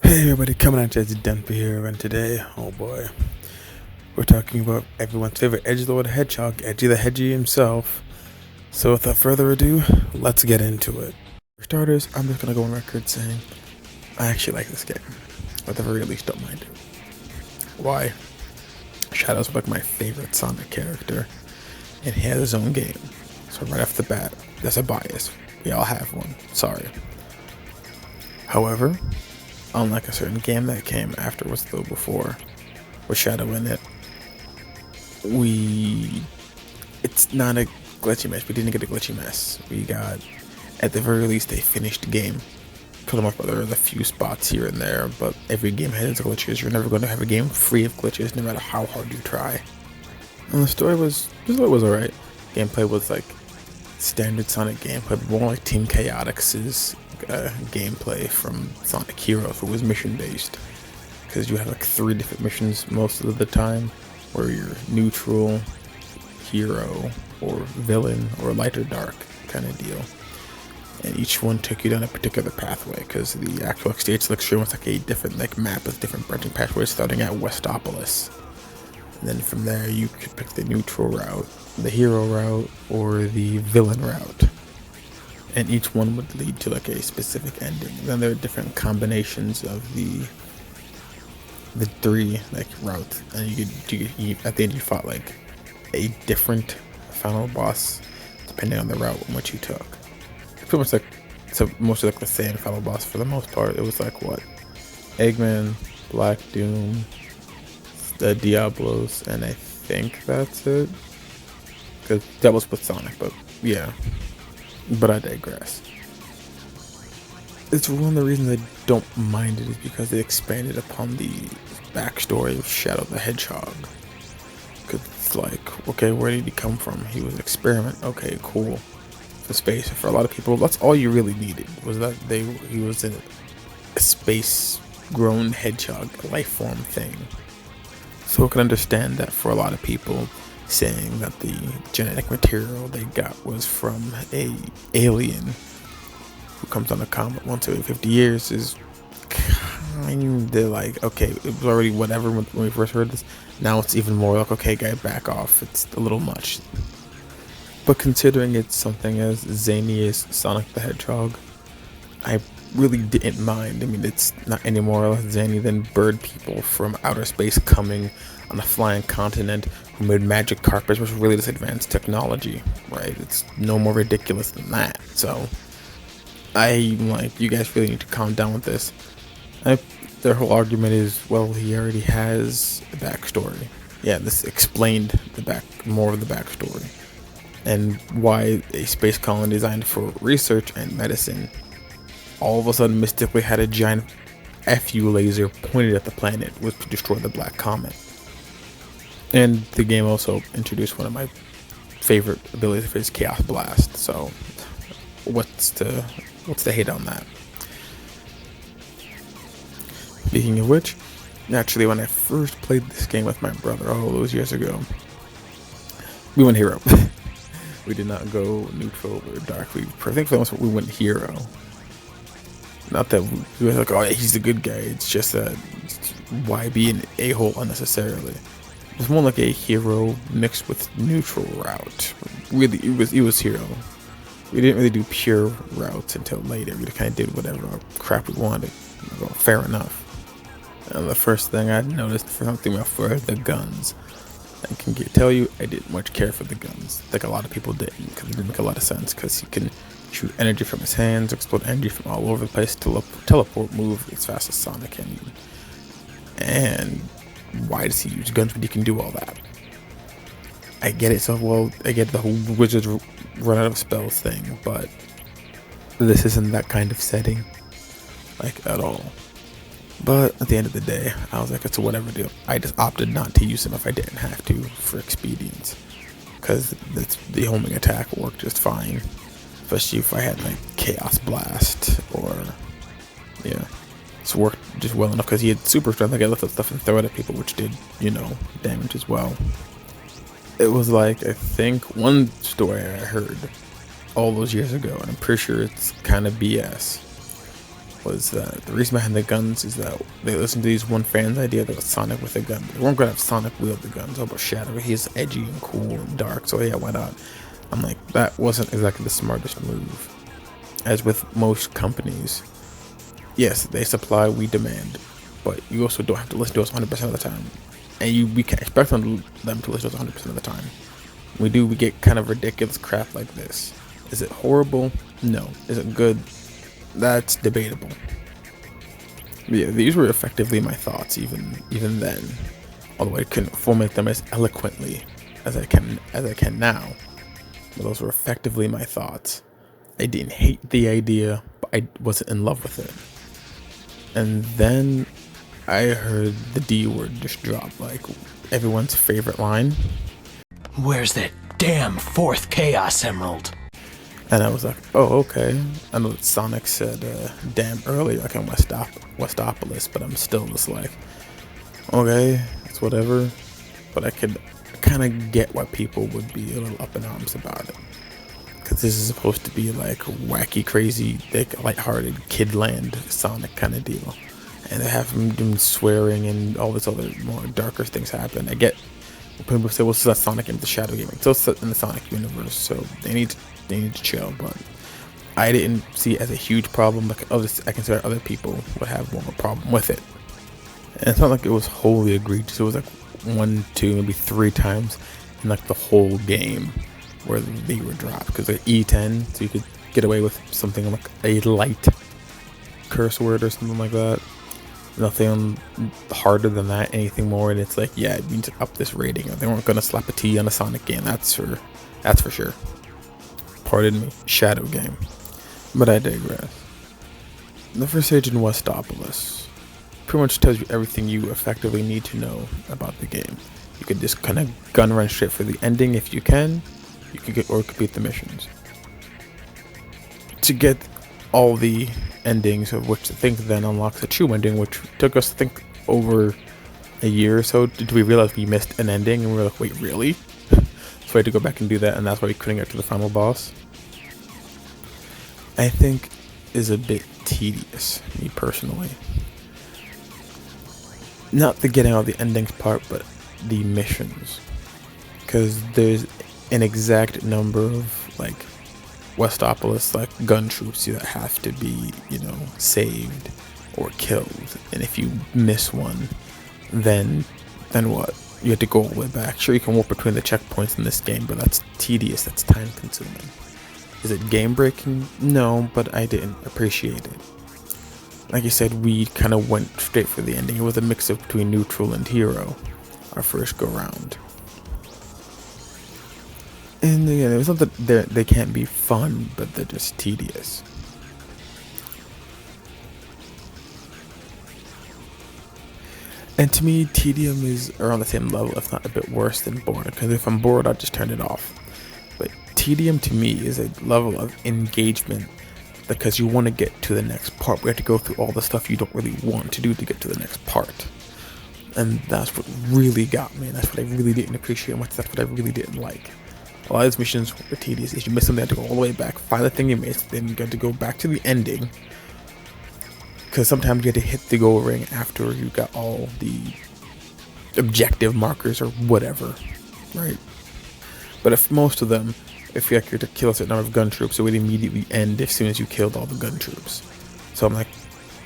Hey everybody, coming at you as Denver here, and today, oh boy, we're talking about everyone's favorite edgelord hedgehog, Edgy the Hedgie himself. So without further ado, let's get into it. For starters, I'm just gonna go on record saying I actually like this game. At the very least, don't mind it. Why? Shadow's like my favorite Sonic character, and he has his own game. So right off the bat, there's a bias. We all have one. Sorry. However, unlike a certain game that came afterwards though before, with Shadow in it, it's not a glitchy mess. We didn't get a glitchy mess. We got, at the very least, a finished game. For the most part, there are a few spots here and there, but every game has its glitches. You're never going to have a game free of glitches, no matter how hard you try. And the story was alright. Gameplay was like standard Sonic gameplay, but more like Team Chaotix's gameplay from Sonic Heroes, who was mission based. Because you have like 3 different missions most of the time, where you're neutral, hero, or villain, or light or dark kind of deal. And each one took you down a particular pathway, because the actual stage selection was like a different map with different branching pathways starting at Westopolis. And then from there you could pick the neutral route, the hero route, or the villain route. And each one would lead to like a specific ending. And then there are different combinations of the 3 routes, and you at the end you fought like a different final boss depending on the route in which you took. Pretty much mostly like the same final boss for the most part. It was like what, Eggman, Black Doom, the Diablos, and I think that's it. Because that was with Sonic, but yeah. But I digress. It's one of the reasons I don't mind it is because they expanded upon the backstory of Shadow the Hedgehog. Because it's like, okay, where did he come from? He was an experiment. Okay, cool. For space. For a lot of people, that's all you really needed, was that he was a space-grown hedgehog, a life form thing. So I can understand that for a lot of people, saying that the genetic material they got was from a alien who comes on a comet once every 50 years is kind of like, okay, it was already whatever when we first heard this. Now it's even more like, okay, guy, back off. It's a little much. But considering it's something as zany as Sonic the Hedgehog, I really didn't mind. I mean, it's not any more zany than bird people from outer space coming on a flying continent who made magic carpets, which was really this advanced technology, right? It's no more ridiculous than that. So I'm like, you guys really need to calm down with this. Their whole argument is, well, he already has a backstory. Yeah, this explained more of the backstory, and why a space colony designed for research and medicine all of a sudden mystically had a giant FU laser pointed at the planet, was to destroy the Black Comet. And the game also introduced one of my favorite abilities, which is Chaos Blast. So what's the hate on that? Speaking of which, naturally, when I first played this game with my brother all those years ago, we went hero. We did not go neutral or dark. I think for the most part we went hero. Not that we were like, oh yeah, he's the good guy. It's just that, why be an a-hole unnecessarily? It was more like a hero mixed with neutral route. Really, it was hero. We didn't really do pure routes until later. We kind of did whatever crap we wanted. Well, fair enough. And the first thing I noticed for something were the guns. I can tell you, I didn't much care for the guns. Like a lot of people didn't, because it didn't make a lot of sense. Because he can shoot energy from his hands, explode energy from all over the place, teleport, move as fast as Sonic can. And why does he use guns when he can do all that? I get it. So, well, I get the whole wizards run out of spells thing, but this isn't that kind of setting, like, at all. But at the end of the day, I was like, it's a whatever deal. I just opted not to use them if I didn't have to, for expedience, because the homing attack worked just fine, especially if I had like Chaos Blast, or yeah, it's worked just well enough because he had super strength. I could lift up stuff and throw it at people, which did, damage as well. It was like, I think one story I heard all those years ago, and I'm pretty sure it's kind of BS. was that the reason behind the guns is that they listened to these one fan's idea that was Sonic with a gun. They weren't gonna have Sonic wield the guns. All about Shadow. He's edgy and cool and dark. So yeah, why not? I'm like, that wasn't exactly the smartest move. As with most companies, yes, they supply, we demand, but you also don't have to listen to us 100% of the time, and we can't expect them to listen to us 100% of the time. When we do, we get kind of ridiculous crap like this. Is it horrible? No. Is it good? That's debatable. But yeah, these were effectively my thoughts even then, although I couldn't formulate them as eloquently as I can now. But those were effectively my thoughts. I didn't hate the idea, but I wasn't in love with it. And then I heard the D word just drop, like everyone's favorite line. Where's that damn fourth Chaos Emerald? And I was like, oh, okay. I know that Sonic said damn earlier, like in Westopolis, but I'm still just like, okay, it's whatever. But I could kind of get why people would be a little up in arms about it. Because this is supposed to be like wacky, crazy, lighthearted, kidland Sonic kind of deal. And they have him doing swearing and all this other more darker things happen. I get when people say, well, this is a Sonic game, the Shadow Gaming. It's still in the Sonic universe, so they need to chill. But I didn't see it as a huge problem. Like I consider other people would have more of a problem with it. And it's not like it was wholly egregious. It was like 1, 2, maybe 3 times in like the whole game where they were dropped, because like E10, so you could get away with something like a light curse word or something like that. Nothing harder than that, anything more, and it's like, yeah, it needs to up this rating. They weren't gonna slap a T on a Sonic game, that's for sure. Pardon me, Shadow game. But I digress. The first stage in Westopolis pretty much tells you everything you effectively need to know about the game. You could just kind of gun run straight for the ending if you can. You could get or complete the missions. To get all the endings, of which I think then unlocks a true ending, which took us, I think, over a year or so. Did we realize we missed an ending? And we were like, wait, really? So we had to go back and do that, and that's why we couldn't get to the final boss. I think is a bit tedious, me personally. Not the getting all the endings part, but the missions. Because there's an exact number of, like, Westopolis, like, gun troops that have to be, saved or killed. And if you miss one, then what? You have to go all the way back. Sure, you can walk between the checkpoints in this game, but that's tedious, that's time consuming. Is it game breaking? No, but I didn't appreciate it. Like I said, we kind of went straight for the ending. It was a mix of between neutral and hero, our first go round. And again, it was not that they can't be fun, but they're just tedious. And to me, tedium is around the same level, if not a bit worse than boredom. Because if I'm bored, I'll just turn it off. But tedium to me is a level of engagement, because you want to get to the next part. We have to go through all the stuff you don't really want to do to get to the next part. And that's what really got me. And that's what I really didn't appreciate much. That's what I really didn't like. A lot of these missions were tedious. If you miss something, you have to go all the way back, find the thing you missed, then you got to go back to the ending. Because sometimes you had to hit the goal ring after you got all the objective markers or whatever, right? But if most of them, if you had to kill a certain number of gun troops, it would immediately end as soon as you killed all the gun troops. So I'm like,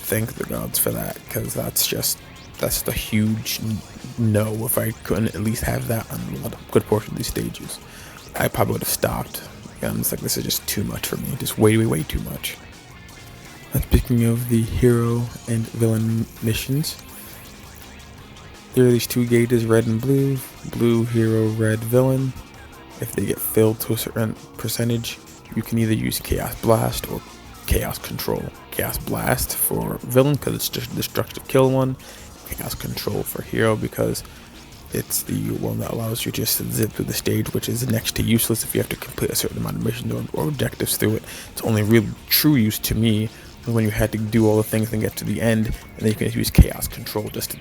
thank the gods for that, because that's a huge no. If I couldn't at least have that on a good portion of these stages, I probably would have stopped. I'm just like, this is just too much for me, just way too much. And speaking of the hero and villain missions, there are these 2 gauges, red and blue. Blue hero, red villain. If they get filled to a certain percentage, you can either use Chaos Blast or Chaos Control. Chaos Blast for villain because it's just a destructive kill one. Chaos Control for hero because it's the one that allows you just to zip through the stage, which is next to useless if you have to complete a certain amount of missions or objectives through it. It's only real true use to me when you had to do all the things and get to the end, and then you can use Chaos Control just to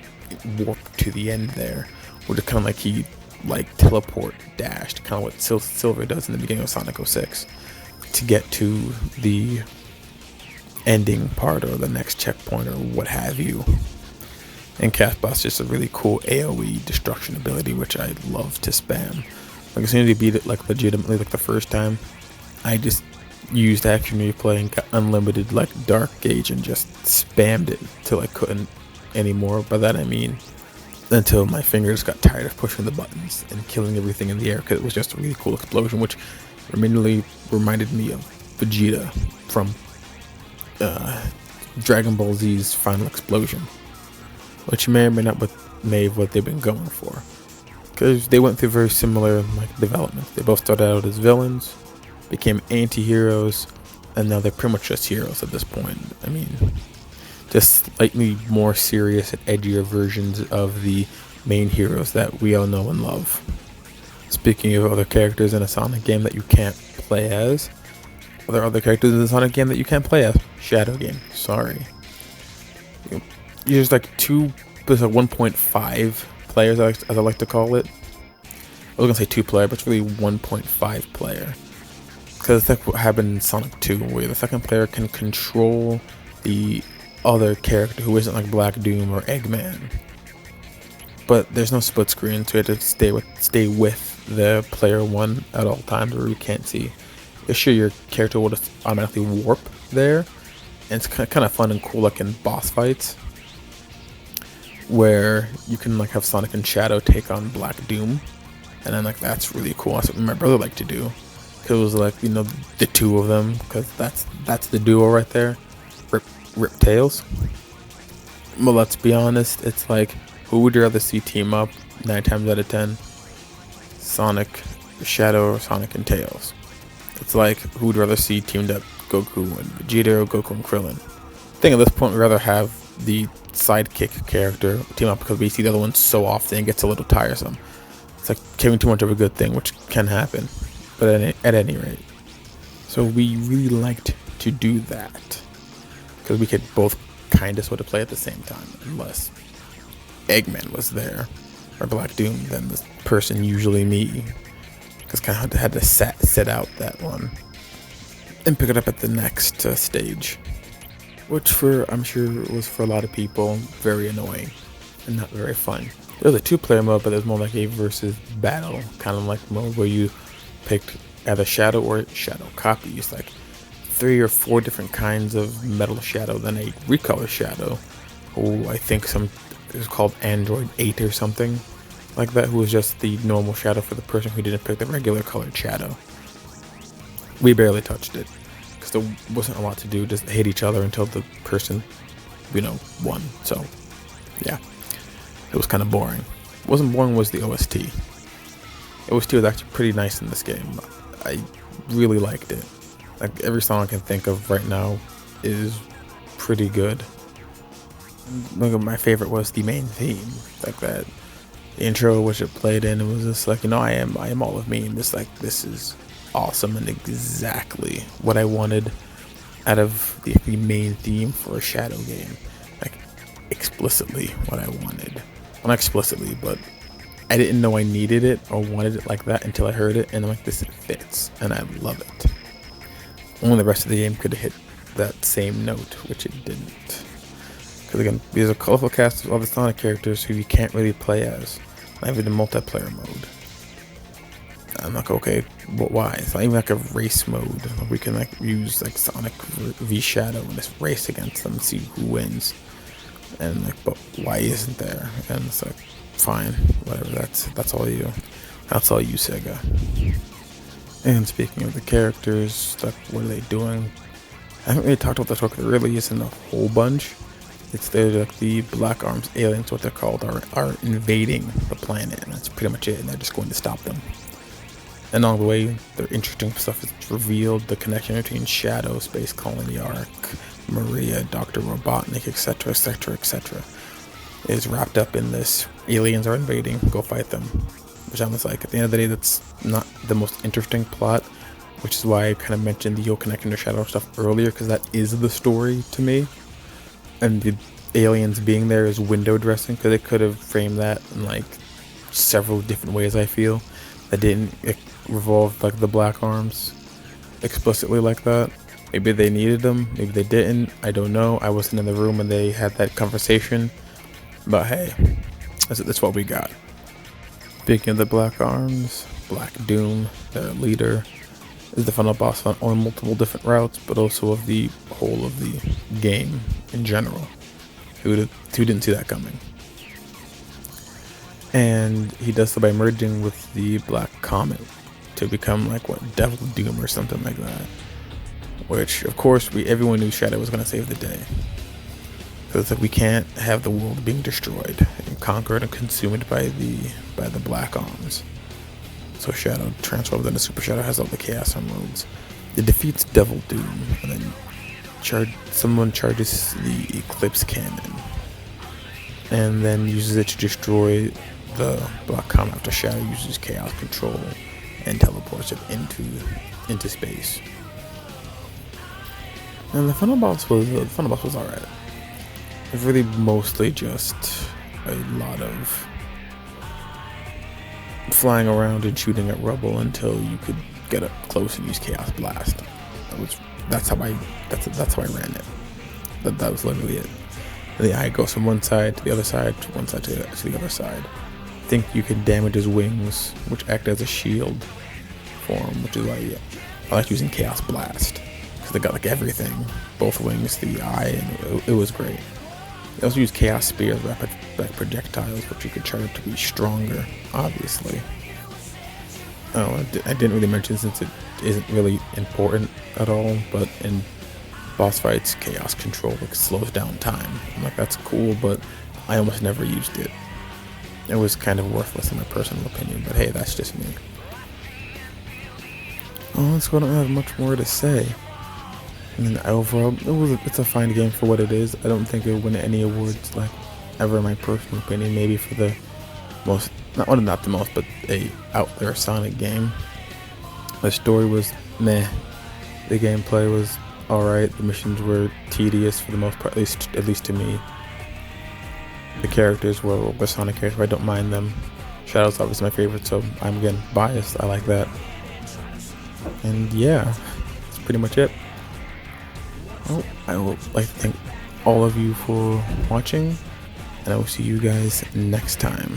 warp to the end there, or to kind of like teleport dashed, kind of what Silver does in the beginning of Sonic 06, to get to the ending part or the next checkpoint or what have you. And Cast Blast is just a really cool AoE destruction ability, which I love to spam. Like as soon as you beat it, like legitimately, like the first time, I just used action replay and got unlimited like dark gauge and just spammed it till I couldn't anymore. By that I mean until my fingers got tired of pushing the buttons and killing everything in the air, because it was just a really cool explosion, which immediately reminded me of Vegeta from Dragon Ball Z's Final Explosion, which may or may not have what they've been going for, because they went through very similar like developments. They both started out as villains, became anti-heroes, and now they're pretty much just heroes at this point. I mean, just slightly more serious and edgier versions of the main heroes that we all know and love. Speaking of other characters in a Sonic game that you can't play as, are there other characters in the Sonic game that you can't play as? Shadow game. Sorry. There's like there's like 1.5 players, as I like to call it. I was gonna say 2-player, but it's really 1.5 player. Because that's what happened in Sonic 2, where the second player can control the other character who isn't like Black Doom or Eggman. But there's no split screen, so you have to stay with the player one at all times, or you can't see. Sure, your character will just automatically warp there, and it's kind of fun and cool, like in boss fights, where you can like have Sonic and Shadow take on Black Doom, and then like that's really cool. That's what my brother liked to do. It was like, you know, the two of them, because that's the duo right there. Rip Tails. Well, let's be honest, it's like, who would you rather see team up 9 times out of 10? Sonic, Shadow, or Sonic and Tails? It's like, who would rather see teamed up Goku and Vegeta or Goku and Krillin? I think at this point we'd rather have the sidekick character team up, because we see the other one so often it gets a little tiresome. It's like giving too much of a good thing, which can happen. But at any rate, so we really liked to do that, because we could both kind of sort of play at the same time, unless Eggman was there, or Black Doom, then the person, usually me, because kind of had to set out that one and pick it up at the next stage, which I'm sure was for a lot of people very annoying and not very fun. There was a 2-player mode, but there's more like a versus battle kind of like mode, where you picked either Shadow or Shadow copies, like 3 or 4 different kinds of Metal Shadow, then a recolor Shadow, who I think it was called Android 8 or something like that, who was just the normal Shadow for the person who didn't pick the regular colored Shadow. We barely touched it, because there wasn't a lot to do, just hit each other until the person, won. So, yeah, it was kind of boring. What wasn't boring was the OST. OST was actually pretty nice in this game. I really liked it. Like, every song I can think of right now is pretty good. Like, my favorite was the main theme, like that intro which it played in. It was just like, I am all of me, and this is awesome and exactly what I wanted out of the main theme for a Shadow game. Like, explicitly what I wanted. Well, not explicitly, but I didn't know I needed it or wanted it like that until I heard it, and I'm like, this fits, and I love it. Only the rest of the game could have hit that same note, which it didn't. Because again, there's a colorful cast of other Sonic characters who you can't really play as, not even in multiplayer mode. I'm like, okay, but why? It's not even like a race mode. We can like use like Sonic v Shadow and just race against them and see who wins. And like, but why isn't there? And it's like, fine, whatever. That's all you. That's all you, Sega. And speaking of the characters, like, what are they doing? I haven't really talked about this book. There really isn't a whole bunch. They're like the Black Arms aliens, what they're called, are invading the planet, and that's pretty much it. And they're just going to stop them. And along the way, their interesting stuff is revealed. The connection between Shadow, Space Colony Arc, Maria, Dr. Robotnik, etc., etc., etc., is wrapped up in this. Aliens are invading, go fight them. Which I was like, at the end of the day, that's not the most interesting plot, which is why I kind of mentioned the Yo connection to Shadow stuff earlier, because that is the story to me. And the aliens being there is window dressing, because they could have framed that in like several different ways, I feel, that didn't revolve like the Black Arms explicitly like that. Maybe they needed them, maybe they didn't. I don't know. I wasn't in the room when they had that conversation. But hey, that's what we got. Speaking of the Black Arms, Black Doom, their leader, is the final boss on multiple different routes, but also of the whole of the game in general. Who didn't see that coming? And he does so by merging with the Black Comet to become like what, Devil Doom or something like that. Which, of course, everyone knew Shadow was going to save the day. So it's like we can't have the world being destroyed and conquered and consumed by the Black Arms. So Shadow transforms into Super Shadow, has all the Chaos Emeralds. It defeats Devil Doom, and then someone charges the Eclipse Cannon, and then uses it to destroy the Black Comet after Shadow uses Chaos Control and teleports it into space. And the final boss was alright. It's really mostly just a lot of flying around and shooting at rubble until you could get up close and use Chaos Blast. That's how I ran it. That was literally it. And the eye goes from one side to the other side, to one side to the other side. I think you can damage his wings, which act as a shield for him, which is why I like using Chaos Blast. Because they got like everything, both wings, the eye, and it was great. They also use Chaos Spears, rapid projectiles, which you could charge to be stronger, obviously. Oh, I didn't really mention since it isn't really important at all, but in boss fights, Chaos Control slows down time. I'm like, that's cool, but I almost never used it. It was kind of worthless in my personal opinion, but hey, that's just me. Oh, so I don't have much more to say. And then overall, it's a fine game for what it is. I don't think it would win any awards, like, ever in my personal opinion. Maybe for the most, not the most, but a out there Sonic game. The story was meh. The gameplay was alright. The missions were tedious for the most part, at least to me. The characters were Sonic characters, I don't mind them. Shadow's obviously my favorite, so I'm again biased. I like that. And yeah, that's pretty much it. Well, I would like to thank all of you for watching, and I will see you guys next time.